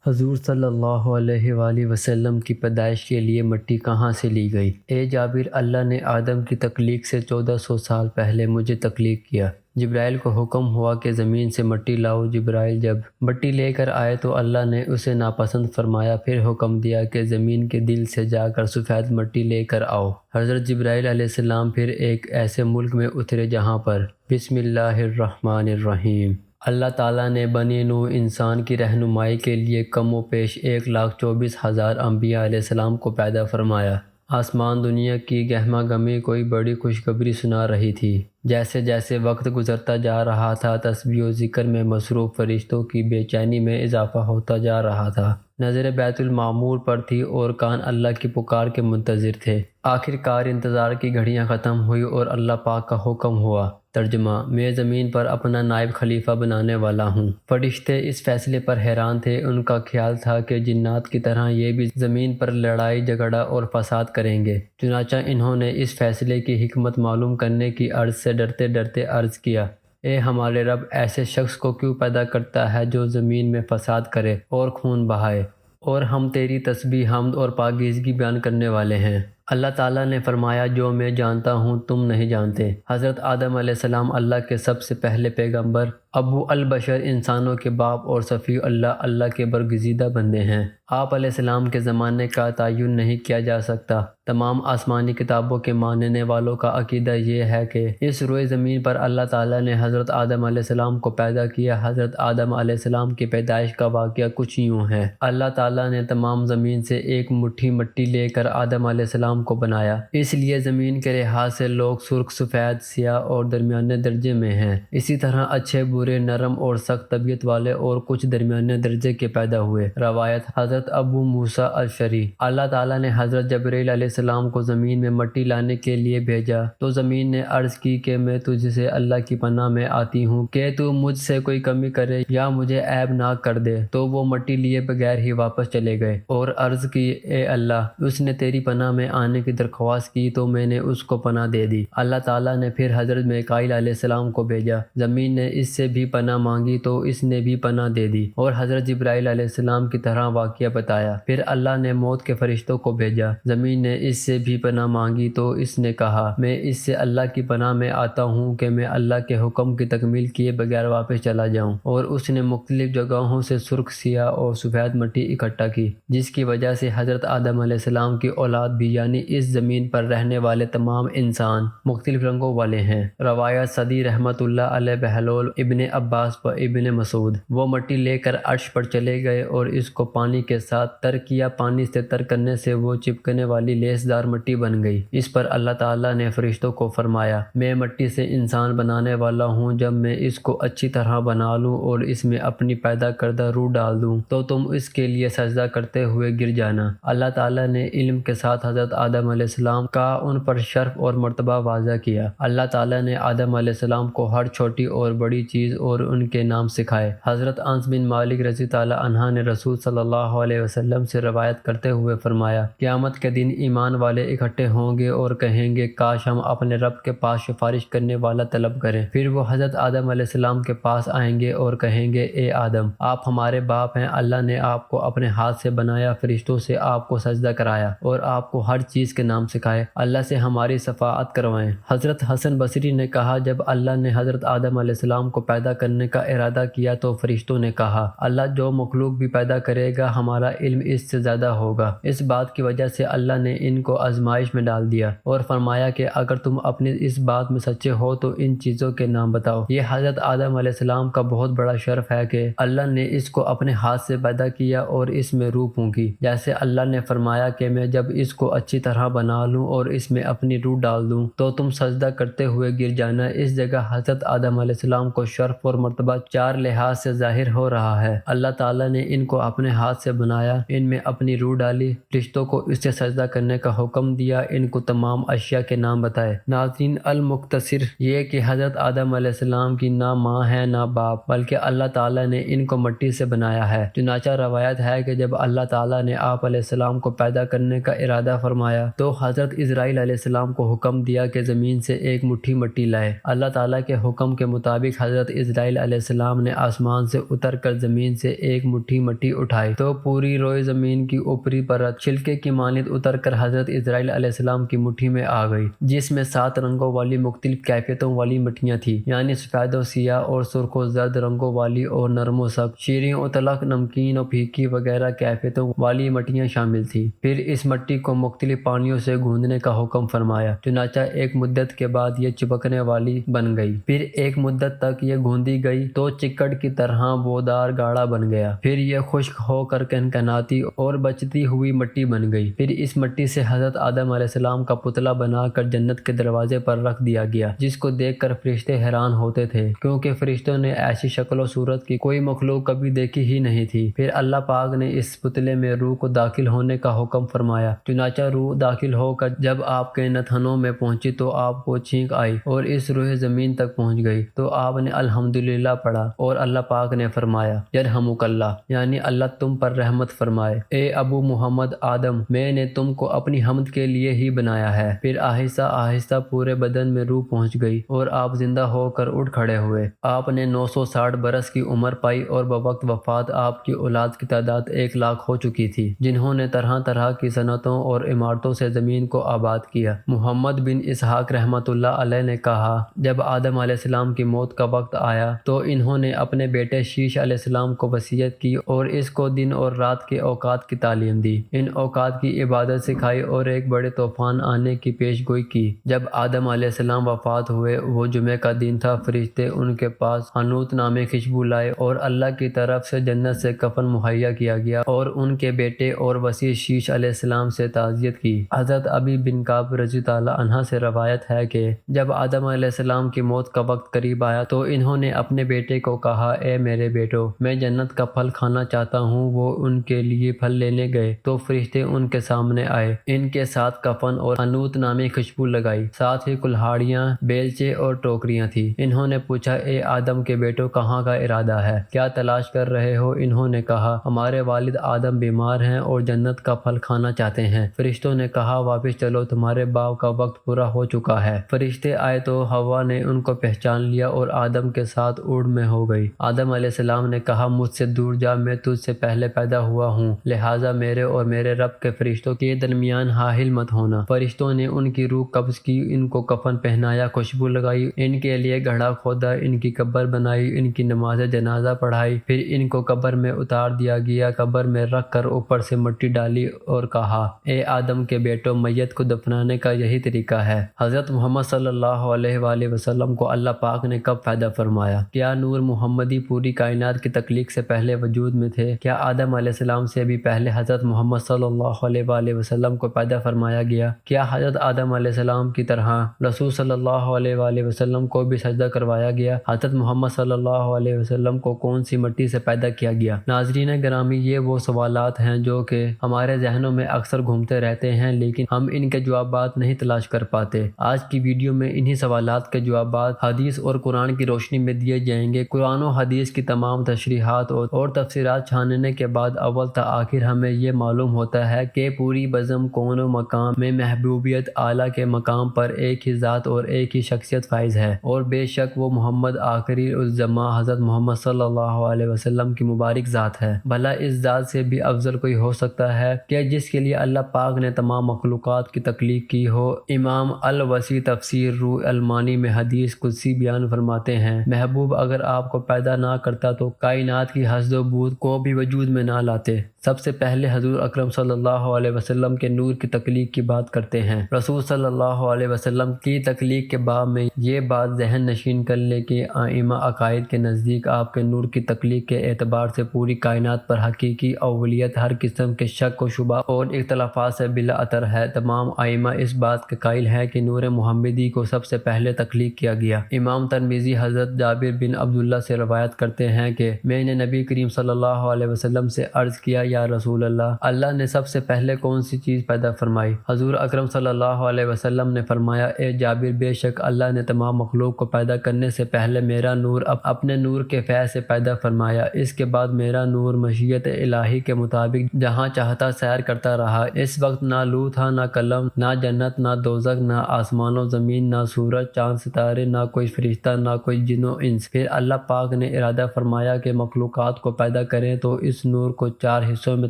حضور صلی اللہ علیہ وآلہ وسلم کی پیدائش کے لیے مٹی کہاں سے لی گئی؟ اے جابر، اللہ نے آدم کی تخلیق سے 1400 سال پہلے مجھے تخلیق کیا۔ جبرائیل کو حکم ہوا کہ زمین سے مٹی لاؤ۔ جبرائیل جب مٹی لے کر آئے تو اللہ نے اسے ناپسند فرمایا، پھر حکم دیا کہ زمین کے دل سے جا کر سفید مٹی لے کر آؤ۔ حضرت جبرائیل علیہ السلام پھر ایک ایسے ملک میں اترے جہاں پر بسم اللہ الرحمن الرحیم اللہ تعالیٰ نے بنی نوح انسان کی رہنمائی کے لیے کم و بیش 1,24,000 انبیاء علیہ السلام کو پیدا فرمایا۔ آسمان دنیا کی گہما گہمی کوئی بڑی خوشخبری سنا رہی تھی۔ جیسے جیسے وقت گزرتا جا رہا تھا، تسبیح و ذکر میں مصروف فرشتوں کی بے چینی میں اضافہ ہوتا جا رہا تھا۔ نظر بیت المعمور پر تھی اور کان اللہ کی پکار کے منتظر تھے۔ آخر کار انتظار کی گھڑیاں ختم ہوئی اور اللہ پاک کا حکم ہوا۔ ترجمہ: میں زمین پر اپنا نائب خلیفہ بنانے والا ہوں۔ فرشتے اس فیصلے پر حیران تھے۔ ان کا خیال تھا کہ جنات کی طرح یہ بھی زمین پر لڑائی جھگڑا اور فساد کریں گے۔ چنانچہ انہوں نے اس فیصلے کی حکمت معلوم کرنے کی عرض سے ڈرتے ڈرتے عرض کیا، اے ہمارے رب، ایسے شخص کو کیوں پیدا کرتا ہے جو زمین میں فساد کرے اور خون بہائے؟ اور ہم تیری تسبیح، حمد اور پاکیزگی بیان کرنے والے ہیں۔ اللہ تعالیٰ نے فرمایا، جو میں جانتا ہوں تم نہیں جانتے۔ حضرت آدم علیہ السلام اللہ کے سب سے پہلے پیغمبر، ابو البشر، انسانوں کے باپ اور صفی اللہ کے برگزیدہ بندے ہیں۔ آپ علیہ السلام کے زمانے کا تعین نہیں کیا جا سکتا۔ تمام آسمانی کتابوں کے ماننے والوں کا عقیدہ یہ ہے کہ اس روئے زمین پر اللہ تعالیٰ نے حضرت آدم علیہ السلام کو پیدا کیا۔ حضرت آدم علیہ السلام کی پیدائش کا واقعہ کچھ یوں ہے۔ اللہ تعالیٰ نے تمام زمین سے ایک مٹھی مٹی لے کر آدم علیہ السلام کو بنایا۔ اس لیے زمین کے لحاظ سے لوگ سرخ، سفید، سیاہ اور درمیانے درجے میں ہیں۔ اسی طرح اچھے، برے، نرم اور سخت طبیعت والے اور کچھ درمیانے درجے کے پیدا ہوئے۔ روایت حضرت ابو موسیٰ الاشعری: اللہ تعالیٰ نے حضرت جبرائیل علیہ السلام کو زمین میں مٹی لانے کے لیے بھیجا تو زمین نے عرض کی کہ میں تجھ سے اللہ کی پناہ میں آتی ہوں کہ تو مجھ سے کوئی کمی کرے یا مجھے عیب ناک کر دے۔ تو وہ مٹی لیے بغیر ہی واپس چلے گئے اور عرض کی، اے اللہ، اس نے تیری پناہ میں آنے کی درخواست کی تو میں نے اس کو پناہ دے دی۔ اللہ تعالیٰ نے پھر حضرت میکائیل علیہ السلام کو بھیجا۔ زمین نے اس سے بھی پناہ مانگی تو اس نے بھی پناہ دے دی اور حضرت جبرائیل علیہ السلام کی طرح واقعہ بتایا۔ پھر اللہ نے موت کے فرشتوں کو بھیجا۔ زمین نے اس سے بھی پناہ مانگی تو اس نے کہا، میں اس سے اللہ کی پناہ میں آتا ہوں کہ میں اللہ کے حکم کی تکمیل کیے بغیر واپس چلا جاؤں۔ اور اس نے مختلف جگہوں سے سرخ، سیاہ اور سفید مٹی اکٹھا کی، جس کی وجہ سے حضرت آدم علیہ السلام کی اولاد بھی، یعنی اس زمین پر رہنے والے تمام انسان، مختلف رنگوں والے ہیں۔ روایت صدی رحمۃ اللہ علیہ بہلول، ابن عباس و ابن مسعود: وہ مٹی لے کر عرش پر چلے گئے اور اس کو پانی کے ساتھ تر کیا۔ پانی سے تر کرنے سے وہ چپکنے والی لیسدار مٹی بن گئی۔ اس پر اللہ تعالیٰ نے فرشتوں کو فرمایا، میں مٹی سے انسان بنانے والا ہوں۔ جب میں اس کو اچھی طرح بنا لوں اور اس میں اپنی پیدا کردہ روح ڈال دوں تو تم اس کے لیے سجدہ کرتے ہوئے گر جانا۔ اللہ تعالیٰ نے علم کے ساتھ حضرت آدم علیہ السلام کا ان پر شرف اور مرتبہ واضح کیا۔ اللہ تعالیٰ نے آدم علیہ السلام کو ہر چھوٹی اور بڑی چیز اور ان کے نام سکھائے۔ حضرت انس بن مالک رضی اللہ عنہ نے رسول صلی اللہ علیہ وسلم سے روایت کرتے ہوئے فرمایا، قیامت کے دن ایمان والے اکٹھے ہوں گے اور کہیں گے، کاش ہم اپنے رب کے پاس سفارش کرنے والا طلب کریں۔ پھر وہ حضرت آدم علیہ السلام کے پاس آئیں گے اور کہیں گے، اے آدم، آپ ہمارے باپ ہیں۔ اللہ نے آپ کو اپنے ہاتھ سے بنایا، فرشتوں سے آپ کو سجدہ کرایا اور آپ کو ہر چیز کے نام سکھائے۔ اللہ سے ہماری شفاعت کروائیں۔ حضرت حسن بصری نے کہا، جب اللہ نے حضرت آدم علیہ السلام کو پیدا کرنے کا ارادہ کیا تو فرشتوں نے کہا، اللہ جو مخلوق بھی پیدا کرے گا ہمارا علم اس سے زیادہ ہوگا۔ اس بات کی وجہ سے اللہ نے ان کو آزمائش میں ڈال دیا اور فرمایا کہ اگر تم اپنی اس بات میں سچے ہو تو ان چیزوں کے نام بتاؤ۔ یہ حضرت آدم علیہ السلام کا بہت بڑا شرف ہے کہ اللہ نے اس کو اپنے ہاتھ سے پیدا کیا اور اس میں روح پھونکی۔ جیسے اللہ نے فرمایا کہ میں جب اس کو اچھی طرح بنا لوں اور اس میں اپنی روح ڈال دوں تو تم سجدہ کرتے ہوئے گر جانا۔ اس جگہ حضرت آدم علیہ السلام کو شرف اور مرتبہ چار لحاظ سے ظاہر ہو رہا ہے۔ اللہ تعالیٰ نے ان کو اپنے ہاتھ سے بنایا، ان میں اپنی روح ڈالی، فرشتوں کو اس سے سجدہ کرنے کا حکم دیا، ان کو تمام اشیاء کے نام بتائے۔ ناظرین، المختصر یہ کہ حضرت آدم علیہ السلام کی نہ ماں ہے نہ باپ، بلکہ اللہ تعالیٰ نے ان کو مٹی سے بنایا ہے۔ چنانچہ روایت ہے کہ جب اللہ تعالیٰ نے آپ علیہ السلام کو پیدا کرنے کا ارادہ فرمایا فرمایا تو حضرت اسرائیل علیہ السلام کو حکم دیا کہ زمین سے ایک مٹھی مٹی لائے۔ اللہ تعالیٰ کے حکم کے مطابق حضرت اسرائیل علیہ السلام نے آسمان سے اتر کر زمین سے ایک مٹھی مٹی اٹھائی تو پوری روئے زمین کی اوپری پرت چھلکے کی مانند اتر کر حضرت اسرائیل علیہ السلام کی مٹھی میں آ گئی، جس میں 7 رنگوں والی مختلف کیفیتوں والی مٹیاں تھیں، یعنی سفید و سیاہ اور سرخ و زرد رنگوں والی اور نرم و سخت، شیریں و تلخ، نمکین و پھیکی وغیرہ کیفیتوں والی مٹیاں شامل تھیں۔ پھر اس مٹی کو مختلف پانیوں سے گوندنے کا حکم فرمایا، چنانچہ ایک مدت کے بعد یہ چپکنے والی بن گئی۔ پھر ایک مدت تک یہ گوندی گئی تو چکڑ کی طرح بودار گاڑا بن گیا۔ پھر یہ خشک ہو کر کنکناتی اور بچتی ہوئی مٹی بن گئی۔ پھر اس مٹی سے حضرت آدم علیہ السلام کا پتلا بنا کر جنت کے دروازے پر رکھ دیا گیا، جس کو دیکھ کر فرشتے حیران ہوتے تھے، کیونکہ فرشتوں نے ایسی شکل و صورت کی کوئی مخلوق کبھی دیکھی ہی نہیں تھی۔ پھر اللہ پاک نے اس پتلے میں روح کو داخل ہونے کا حکم فرمایا، چنانچہ روح داخل ہو کر جب آپ کے نتھنوں میں پہنچی تو آپ کو چھینک آئی اور اس روح زمین تک پہنچ گئی تو آپ نے الحمدللہ پڑھا اور اللہ پاک نے فرمایا یرحمک اللہ، یعنی اللہ تم پر رحمت فرمائے۔ اے ابو محمد آدم، میں نے تم کو اپنی حمد کے لیے ہی بنایا ہے۔ پھر آہستہ آہستہ پورے بدن میں روح پہنچ گئی اور آپ زندہ ہو کر اٹھ کھڑے ہوئے۔ آپ نے 960 برس کی عمر پائی اور بوقت وفات آپ کی اولاد کی تعداد 1,00,000 ہو چکی تھی، جنہوں نے طرح طرح کی صنعتوں اور عمارتوں سے زمین کو آباد کیا۔ محمد بن اسحاق رحمۃ اللہ علیہ نے کہا، جب آدم علیہ السلام کی موت کا وقت آیا تو انہوں نے اپنے بیٹے شیش علیہ السلام کو وصیت کی اور اس کو دن اور رات کے اوقات کی تعلیم دی، ان اوقات کی عبادت سکھائی اور ایک بڑے طوفان آنے کی پیش گوئی کی۔ جب آدم علیہ السلام وفات ہوئے، وہ جمعے کا دن تھا، فرشتے ان کے پاس حنوت نامی خوشبو لائے اور اللہ کی طرف سے جنت سے کفن مہیا کیا گیا اور ان کے بیٹے اور وصی شیش علیہ السلام سے تعزیت کی۔ حضرت ابی بن کعب رضی اللہ عنہ سے روایت ہے کہ جب آدم علیہ السلام کی موت کا وقت قریب آیا تو انہوں نے اپنے بیٹے کو کہا، اے میرے بیٹو، میں جنت کا پھل کھانا چاہتا ہوں۔ وہ ان کے لیے پھل لینے گئے تو فرشتے ان کے سامنے آئے، ان کے ساتھ کفن اور حنوت نامی خوشبو لگائی، ساتھ ہی کلہاڑیاں، بیلچے اور ٹوکریاں تھیں۔ انہوں نے پوچھا، اے آدم کے بیٹو، کہاں کا ارادہ ہے؟ کیا تلاش کر رہے ہو؟ انہوں نے کہا، ہمارے والد آدم بیمار ہیں اور جنت کا پھل کھانا چاہتے ہیں۔ فرشتوں نے کہا، واپس چلو، تمہارے باپ کا وقت پورا ہو چکا ہے۔ فرشتے آئے تو حوا نے ان کو پہچان لیا اور آدم کے ساتھ اوڑ میں ہو گئی۔ آدم علیہ السلام نے کہا، مجھ سے دور جا، میں تجھ سے پہلے پیدا ہوا ہوں، لہٰذا میرے اور میرے رب کے فرشتوں کے درمیان حائل مت ہونا۔ فرشتوں نے ان کی روح قبض کی، ان کو کفن پہنایا، خوشبو لگائی، ان کے لیے گڑھا کھودا، ان کی قبر بنائی، ان کی نماز جنازہ پڑھائی، پھر ان کو قبر میں اتار دیا گیا، قبر میں رکھ کر اوپر سے مٹی ڈالی اور کہا، اے آدم کے بیٹو، میت کو دفنانے کا یہی طریقہ ہے۔ حضرت محمد صلی اللہ علیہ وآلہ وسلم کو اللہ پاک نے کب پیدا فرمایا؟ کیا نور محمدی پوری کائنات کی تخلیق سے پہلے وجود میں تھے؟ کیا آدم علیہ السلام سے بھی پہلے حضرت محمد صلی اللہ علیہ وآلہ وسلم کو پیدا فرمایا گیا؟ کیا حضرت آدم علیہ السلام کی طرح رسول صلی اللہ علیہ وآلہ وسلم کو بھی سجدہ کروایا گیا؟ حضرت محمد صلی اللہ علیہ وسلم کو کون سی مٹی سے پیدا کیا گیا؟ ناظرین گرامی، یہ وہ سوالات ہیں جو کہ ہمارے ذہنوں میں اکثر گھومتے رہتے ہیں، لیکن ہم ان کے جوابات نہیں تلاش کر پاتے۔ آج کی ویڈیو میں انہی سوالات کے جوابات حدیث اور قرآن کی روشنی میں دیے جائیں گے۔ قرآن و حدیث کی تمام تشریحات اور تفسیرات چھاننے کے بعد اول تا آخر ہمیں یہ معلوم ہوتا ہے کہ پوری بزم کون و مقام میں محبوبیت اعلیٰ کے مقام پر ایک ہی ذات اور ایک ہی شخصیت فائز ہے، اور بے شک وہ محمد آخری الزماں حضرت محمد صلی اللہ علیہ وسلم کی مبارک ذات ہے۔ بھلا اس ذات سے بھی افضل کوئی ہو سکتا ہے کہ جس کے لیے اللہ پاک نے تمام مخلوقات کی تخلیق کی ہو؟ امام الوسیع تفسیر روح المانی میں حدیث قدسی بیان فرماتے ہیں، محبوب اگر آپ کو پیدا نہ کرتا تو کائنات کی حسد و بود کو بھی وجود میں نہ لاتے۔ سب سے پہلے حضور اکرم صلی اللہ علیہ وسلم کے نور کی تخلیق کی بات کرتے ہیں۔ رسول صلی اللہ علیہ وسلم کی تخلیق کے باب میں یہ بات ذہن نشین کر لے کہ ائمہ عقائد کے نزدیک آپ کے نور کی تخلیق کے اعتبار سے پوری کائنات پر حقیقی اولیت ہر قسم کے شک و شبہ اور اختلافات سے بلا اثر ہے۔ تمام ائمہ اس بات کے قائل ہیں کہ نور محمدی کو سب سے پہلے تخلیق کیا گیا۔ امام ترمذی حضرت جابر بن عبداللہ سے روایت کرتے ہیں کہ میں نے نبی کریم صلی اللہ علیہ وسلم سے عرض کیا، یا رسول اللہ نے سب سے پہلے کون سی چیز پیدا فرمائی؟ حضور اکرم صلی اللہ علیہ وسلم نے فرمایا، اے جابر، بے شک اللہ نے تمام مخلوق کو پیدا کرنے سے پہلے میرا نور اپنے نور کے فیض سے پیدا فرمایا، اس کے بعد میرا نور مشیت الہی کے مطابق جہاں چاہتا سیر کرتا رہا۔ اس وقت نہ لو تھا، نہ قلم، نہ جنت، نہ دوزخ، نہ آسمان و زمین، نہ سورج چاند ستارے، نہ کوئی فرشتہ، نہ کوئی جن و انس۔ پھر اللہ پاک نے ارادہ فرمایا کہ مخلوقات کو پیدا کریں تو اس نور کو 4 حصوں میں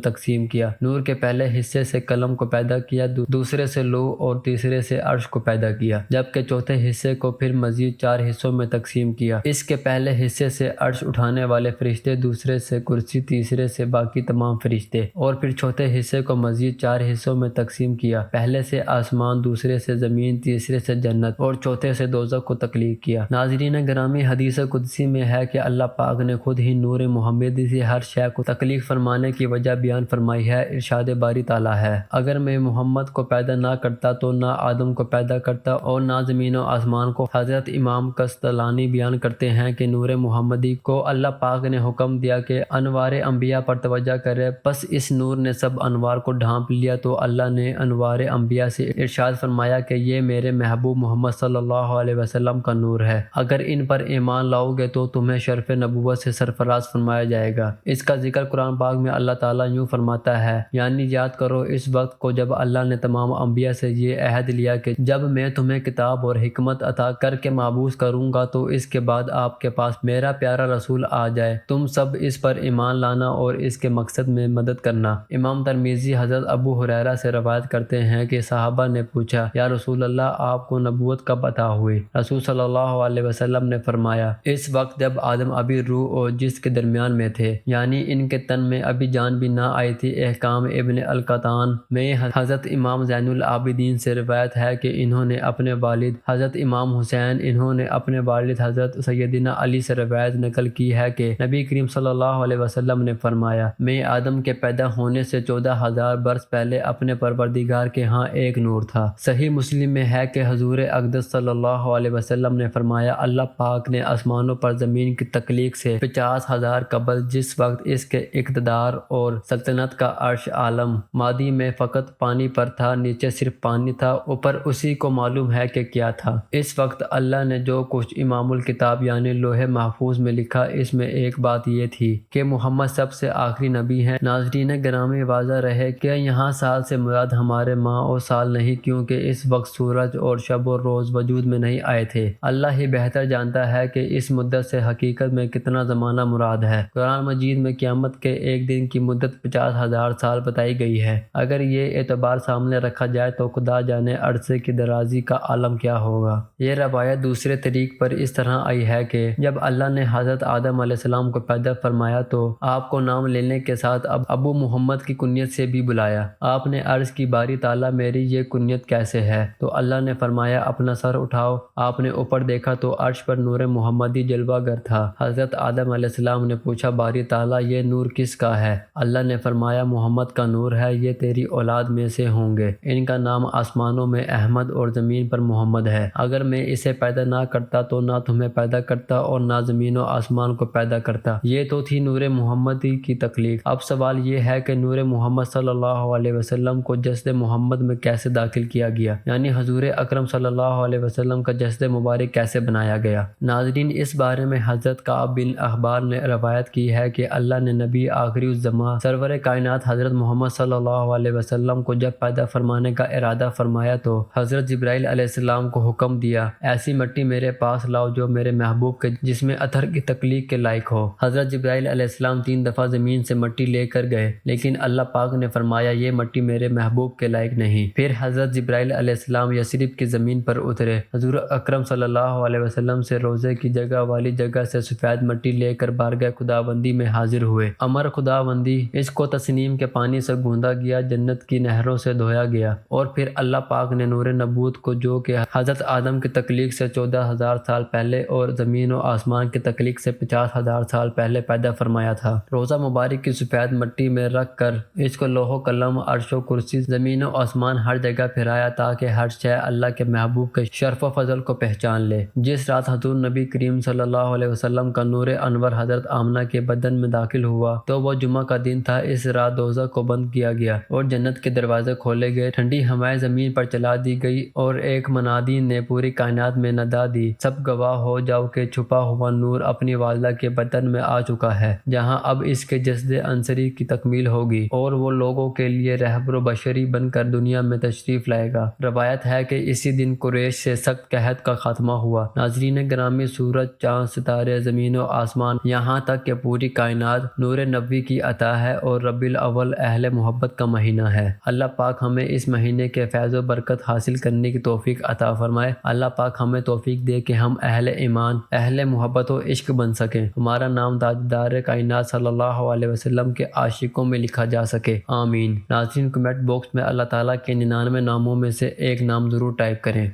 تقسیم کیا۔ نور کے پہلے حصے سے قلم کو پیدا کیا، دوسرے سے لوح اور تیسرے سے عرش کو پیدا کیا، جبکہ چوتھے حصے کو پھر مزید 4 حصوں میں تقسیم کیا۔ اس کے پہلے حصے سے عرش اٹھانے والے فرشتے، دوسرے سے کرسی، تیسرے سے باقی تمام فرشتے، اور پھر چوتھے حصے کو مزید 4 حصوں میں تقسیم کیا، پہلے سے آسمان، دوسرے سے زمین، تیسرے سے جنت اور چوتھے سے دوزخ کو تخلیق کیا۔ ناظرین گرامی، حدیث قدسی میں ہے کہ اللہ پاک نے خود ہی نور محمدی سے ہر شے کو تخلیق فرمانے کی وجہ بیان فرمائی ہے۔ ارشاد باری تعالیٰ ہے، اگر میں محمد کو پیدا نہ کرتا تو نہ آدم کو پیدا کرتا اور نہ زمین و آسمان کو۔ حضرت امام قسطلانی بیان کرتے ہیں کہ نور محمدی کو اللہ پاک نے حکم دیا کہ انوار انبیاء پر توجہ کرے، پس اس نور نے سب انوار کو ڈھانپ لیا تو اللہ نے انوار انبیاء سے ارشاد فرمایا کہ یہ میرے محبوب محمد صلی اللہ علیہ وسلم کا نور ہے، اگر ان پر ایمان لاؤ گے تو تمہیں شرف نبوت سے سرفراز فرمایا جائے گا۔ اس کا ذکر قرآن پاک میں اللہ تعالیٰ یوں فرماتا ہے، یعنی یاد کرو اس وقت کو جب اللہ نے تمام انبیاء سے یہ عہد لیا کہ جب میں تمہیں کتاب اور حکمت عطا کر کے مابعوث کروں گا تو اس کے بعد آپ کے پاس میرا پیارا رسول آ جائے، تم سب اس پر ایمان لانا اور اس کے مقصد میں مدد کرنا۔ امام ترمذی حضرت ابو ہریرہ سے روایت کرتے ہیں کہ صحابہ نے پوچھا، یا رسول اللہ آپ کو نبوت کب عطا ہوئی؟ رسول صلی اللہ علیہ وسلم نے فرمایا، اس وقت جب آدم ابھی روح اور جسم کے درمیان میں تھے، یعنی ان کے تن میں ابھی جان بھی نہ آئی تھی۔ احکام ابن القطان میں حضرت امام زین العابدین سے روایت ہے کہ انہوں نے اپنے والد حضرت امام حسین، انہوں نے اپنے والد حضرت سیدنا علی سے روایت نقل کی ہے کہ نبی کریم صلی اللہ علیہ وسلم نے فرمایا، میں آدم کے پیدا ہونے سے 14,000 برس پہلے اپنے پروردگار کے ہاں ایک نور تھا۔ صحیح مسلم میں ہے کہ حضور اقدس صلی اللہ علیہ وسلم نے فرمایا، اللہ پاک نے آسمانوں پر زمین کی تخلیق سے 50,000 قبل جس وقت اس کے اقتدار اور سلطنت کا عرش عالم مادی میں فقط پانی پر تھا، نیچے صرف پانی تھا، اوپر اسی کو معلوم ہے کہ کیا تھا۔ اس وقت اللہ نے جو کچھ امام الکتاب یعنی لوح محفوظ میں لکھا، اس میں ایک بات یہ تھی کہ محمد سب سے آخری نبی ہیں۔ ناظرین گرامی، واضح رہے کہ یہاں سال سے مراد ہمارے ماہ اور سال نہیں، کیونکہ اس وقت سورج اور شب و روز وجود میں نہیں آئے تھے۔ اللہ ہی بہتر جانتا ہے کہ اس مدت سے حقیقت میں کتنا زمانہ مراد ہے۔ قرآن مجید میں قیامت کے ایک دن کی مدت 50,000 سال بتائی گئی ہے۔ اگر یہ اعتبار سامنے رکھا جائے تو خدا جانے عرصے کی درازی کا عالم کیا ہوگا۔ یہ روایت دوسرے طریق پر اس طرح آئی ہے کہ جب اللہ نے حضرت آدم علیہ السلام کو پیدا فرمایا تو آپ کو نام لینے کے ساتھ ابو محمد کی کنیت سے بھی بلایا۔ آپ نے عرض کی، باری تعالیٰ میری یہ کنیت کیسے ہے؟ تو اللہ نے فرمایا، اپنا سر اٹھاؤ۔ آپ نے اوپر دیکھا تو عرش پر نور محمدی جلوہ گر تھا۔ حضرت آدم علیہ السلام نے پوچھا، باری تعالیٰ یہ نور کس کا ہے؟ اللہ نے فرمایا، محمد کا نور ہے، یہ تیری اولاد میں سے ہوں گے، ان کا نام آسمانوں میں احمد اور زمین پر محمد ہے۔ اگر میں اسے پیدا نہ کرتا تو نہ تمہیں پیدا کرتا اور نہ زمین و آسمان کو پیدا کرتا۔ یہ تو تھی نور محمدی کی تخلیق۔ اب سوال یہ ہے کہ نور محمد صلی اللہ علیہ وسلم کو جسد محمد میں کیسے داخل کیا گیا، یعنی حضور اکرم صلی اللہ علیہ وسلم کا جسد مبارک کیسے بنایا گیا؟ ناظرین، اس بارے میں حضرت کعب بن احبار نے روایت کی ہے کہ اللہ نے نبی آخری الزماں سرور کائنات حضرت محمد صلی اللہ علیہ وسلم کو جب پیدا فرمانے کا ارادہ فرمایا تو حضرت جبرائیل علیہ السلام کو حکم دیا، ایسی مٹی میرے پاس لاؤ جو میرے محبوب کے جسم اطہر کی تخلیق کے لائق ہو۔ حضرت جبرائیل علیہ السلام 3 دفعہ زمین سے مٹی لے کر گئے، لیکن اللہ پاک نے فرمایا یہ مٹی میرے محبوب کے لائق نہیں۔ پھر حضرت جبرائیل علیہ السلام یثرب کی زمین پر اترے، حضور اکرم صلی اللہ علیہ وسلم سے روزے کی جگہ والی جگہ سے سفید مٹی لے کر بارگاہ خداوندی میں حاضر ہوئے۔ امر خداوندی، اس کو تسنیم کے پانی سے گوندا گیا، جنت کی نہروں سے دھویا گیا، اور پھر اللہ پاک نے نور نبوت کو جو کہ حضرت آدم کی تخلیق سے 14,000 سال پہلے اور زمین و آسمان کی تخلیق سے 50,000 سال پہلے پیدا فرمایا تھا، روزہ مبارک کی سفید مٹی میں رکھ کر اس کو لوح و قلم، عرش و کرسی، زمین و آسمان ہر جگہ پھیرایا تاکہ ہر شے اللہ کے محبوب کے شرف و فضل کو پہچان لے۔ جس رات حضور نبی کریم صلی اللہ علیہ وسلم کا نور انور حضرت آمنہ کے بدن میں داخل ہوا تو وہ جمعہ کا دن تھا۔ اس رات دوزخ کو بند کیا گیا اور جنت کے دروازے کھولے گئے، ٹھنڈی ہوائیں زمین پر چلا دی گئی اور ایک منادی نے پوری کائنات میں ندا دی، سب گواہ ہو جاؤ کہ چھپا ہوا نور اپنی والدہ کے بدن میں آ چکا ہے، جہاں اب اس کے جسد انصری کی تکمیل ہوگی اور وہ لوگوں کے لیے رہبر و بشری بن کر دنیا میں تشریف لائے گا۔ روایت ہے کہ اسی دن قریش سے سخت قحط کا خاتمہ ہوا۔ ناظرین گرامی، سورج، چاند، ستارے، زمین و آسمان، یہاں تک کہ پوری کائنات نور نبوی کی عطا ہے اور ربیع الاول اہل محبت کا مہینہ ہے۔ اللہ پاک ہمیں اس مہینے کے فیض و برکت حاصل کرنے کی توفیق عطا فرمائے۔ اللہ پاک ہمیں توفیق دے کہ ہم اہل ایمان، اہل محبت و عشق بن سکیں، ہمارا نام تاجدار کائنات صلی اللہ علیہ وسلم کے عاشقوں میں لکھا جا سکے، آمین۔ ناظرین، کمنٹ باکس میں اللہ تعالیٰ کے 99 ناموں میں سے ایک نام ضرور ٹائپ کریں۔